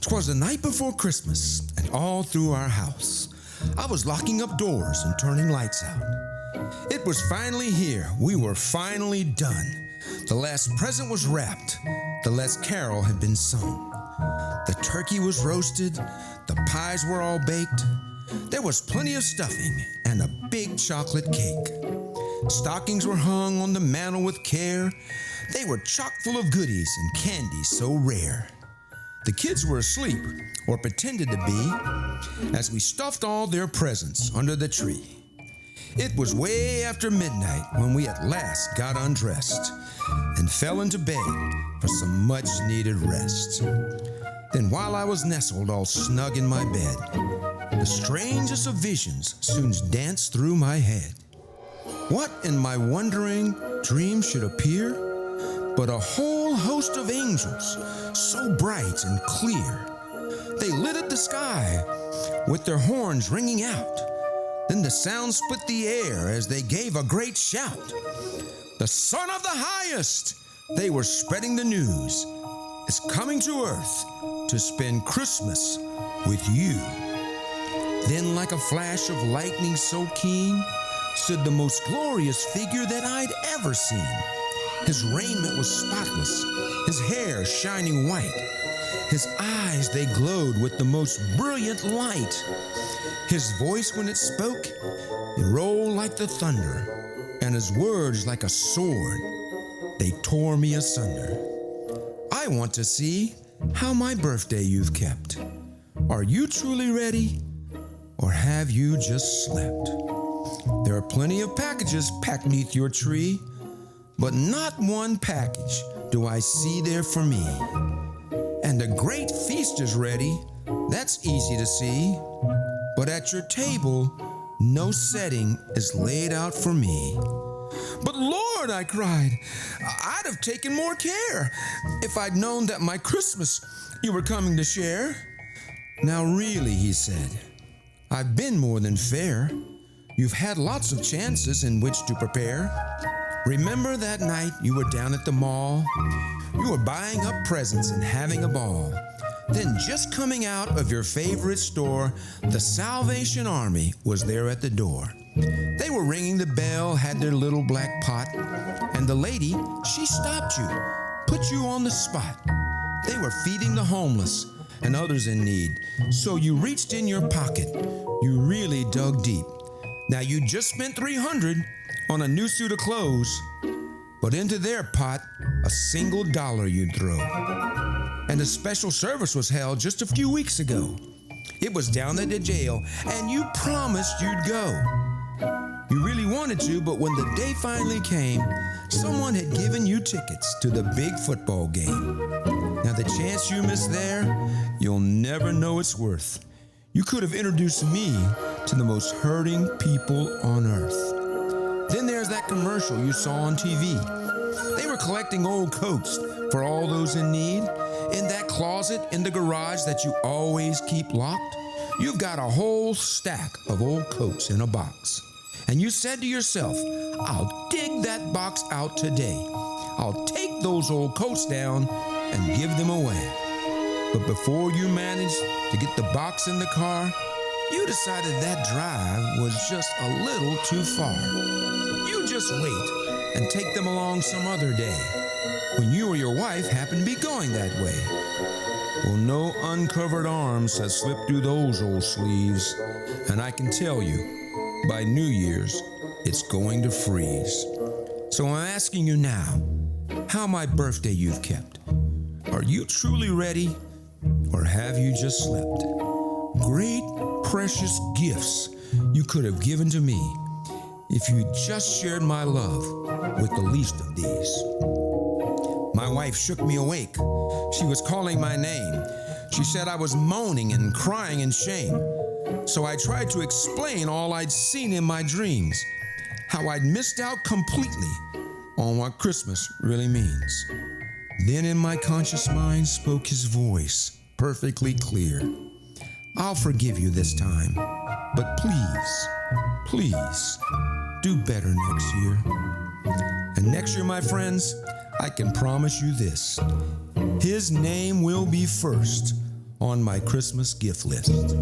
'Twas the night before Christmas, and all through our house, I was locking up doors and turning lights out. It was finally here. We were finally done. The last present was wrapped. The last carol had been sung. The turkey was roasted. The pies were all baked. There was plenty of stuffing and a big chocolate cake. Stockings were hung on the mantel with care. They were chock full of goodies and candies so rare. The kids were asleep, or pretended to be, as we stuffed all their presents under the tree. It was way after midnight when we at last got undressed and fell into bed for some much-needed rest. Then while I was nestled all snug in my bed, the strangest of visions soon danced through my head. What in my wondering dream should appear but a whole host of angels, so bright and clear. They lit up the sky with their horns ringing out. Then the sound split the air as they gave a great shout. The Son of the Highest, they were spreading the news, is coming to earth to spend Christmas with you. Then like a flash of lightning so keen, stood the most glorious figure that I'd ever seen. His raiment was spotless, his hair shining white. His eyes, they glowed with the most brilliant light. His voice, when it spoke, it rolled like the thunder, and his words like a sword, they tore me asunder. I want to see how my birthday you've kept. Are you truly ready, or have you just slept? There are plenty of packages packed neath your tree, but not one package do I see there for me. And a great feast is ready, that's easy to see. But at your table, no setting is laid out for me. But Lord, I cried, I'd have taken more care if I'd known that my Christmas you were coming to share. Now really, he said, I've been more than fair. You've had lots of chances in which to prepare. Remember that night you were down at the mall? You were buying up presents and having a ball. Then just coming out of your favorite store, the Salvation Army was there at the door. They were ringing the bell, had their little black pot, and the lady, she stopped you, put you on the spot. They were feeding the homeless and others in need, so you reached in your pocket. You really dug deep. Now you just spent $300 on a new suit of clothes, but into their pot, a single dollar you'd throw. And a special service was held just a few weeks ago. It was down at the jail, and you promised you'd go. You really wanted to, but when the day finally came, someone had given you tickets to the big football game. Now the chance you missed there, you'll never know its worth. You could have introduced me to the most hurting people on earth. Then there's that commercial you saw on TV. They were collecting old coats for all those in need. In that closet in the garage that you always keep locked, you've got a whole stack of old coats in a box. And you said to yourself, I'll dig that box out today. I'll take those old coats down and give them away. But before you managed to get the box in the car, you decided that drive was just a little too far. You just wait and take them along some other day, when you or your wife happen to be going that way. Well, no uncovered arms have slipped through those old sleeves, and I can tell you, by New Year's, it's going to freeze. So I'm asking you now, how my birthday you've kept. Are you truly ready, or have you just slept? Great, precious gifts you could have given to me if you just shared my love with the least of these. My wife shook me awake. She was calling my name. She said I was moaning and crying in shame. So I tried to explain all I'd seen in my dreams, how I'd missed out completely on what Christmas really means. Then in my conscious mind spoke his voice, perfectly clear. I'll forgive you this time, but please, please, do better next year. And next year, my friends, I can promise you this. His name will be first on my Christmas gift list.